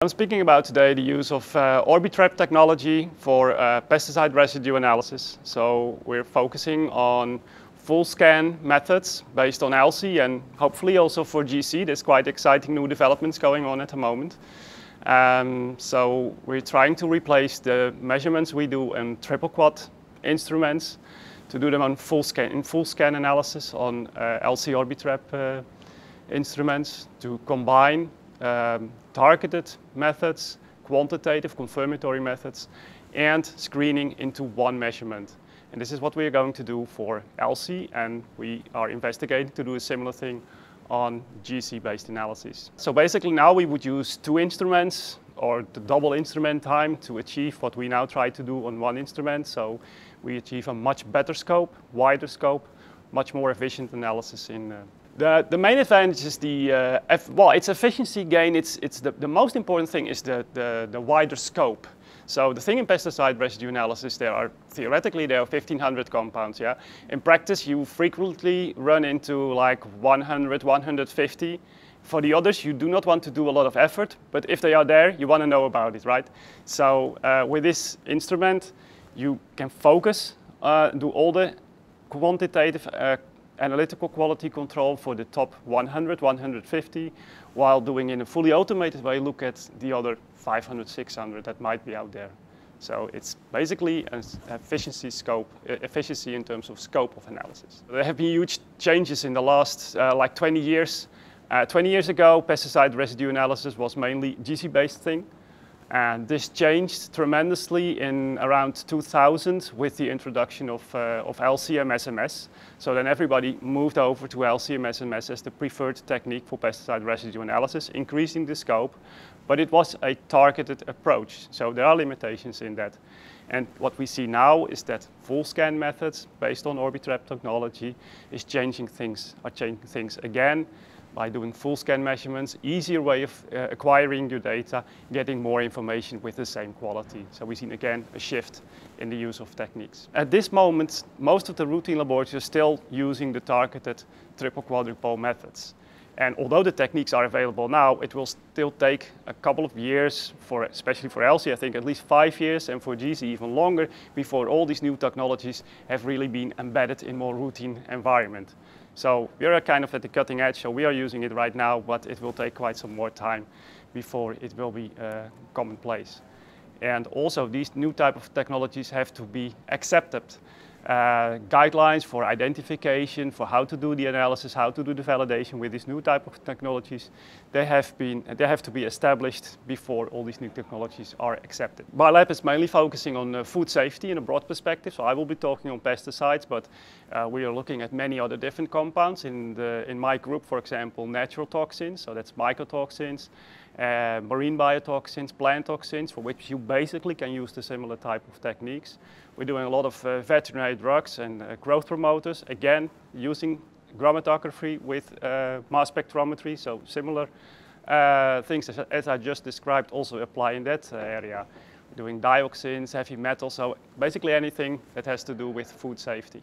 I'm speaking about today the use of Orbitrap technology for pesticide residue analysis. So we're focusing on full scan methods based on LC and hopefully also for GC. There's quite exciting new developments going on at the moment. So we're trying to replace the measurements we do in triple quad instruments to do them on full scan analysis on LC Orbitrap instruments to combine targeted methods, quantitative confirmatory methods, and screening into one measurement. And this is what we are going to do for LC, and we are investigating to do a similar thing on GC-based analysis. So basically now we would use two instruments or the double instrument time to achieve what we now try to do on one instrument. So we achieve a much better scope, wider scope, much more efficient analysis in the main advantage is it's efficiency gain. It's the most important thing is the wider scope. So the thing in pesticide residue analysis, theoretically there are 1,500 compounds. Yeah, in practice you frequently run into like 100, 150. For the others, you do not want to do a lot of effort, but if they are there, you want to know about it, right? So with this instrument, you can focus, do all the quantitative analytical quality control for the top 100, 150, while doing in a fully automated way, look at the other 500, 600 that might be out there. So it's basically an efficiency in terms of scope of analysis. There have been huge changes in the last like 20 years. 20 years ago, pesticide residue analysis was mainly GC-based thing. And this changed tremendously in around 2000 with the introduction of LC-MS. So then everybody moved over to LC-MS as the preferred technique for pesticide residue analysis, increasing the scope. But it was a targeted approach, so there are limitations in that. And what we see now is that full scan methods based on Orbitrap technology are changing things again. By doing full scan measurements, easier way of acquiring your data, getting more information with the same quality. So we've seen again a shift in the use of techniques. At this moment, most of the routine laboratories are still using the targeted triple quadrupole methods. And although the techniques are available now, it will still take a couple of years, especially for LC, I think at least 5 years, and for GC even longer, before all these new technologies have really been embedded in more routine environment. So we are kind of at the cutting edge, so we are using it right now, but it will take quite some more time before it will be commonplace. And also these new type of technologies have to be accepted. Guidelines for identification, for how to do the analysis, how to do the validation with these new type of technologies, they have to be established before all these new technologies are accepted. My lab is mainly focusing on food safety in a broad perspective, so I will be talking on pesticides, but we are looking at many other different compounds. In my group, for example, natural toxins, so that's mycotoxins, marine biotoxins, plant toxins, for which you basically can use the similar type of techniques. We're doing a lot of veterinary drugs and growth promoters, again using chromatography with mass spectrometry, so similar things as I just described also apply in that area. We're doing dioxins, heavy metals, so basically anything that has to do with food safety.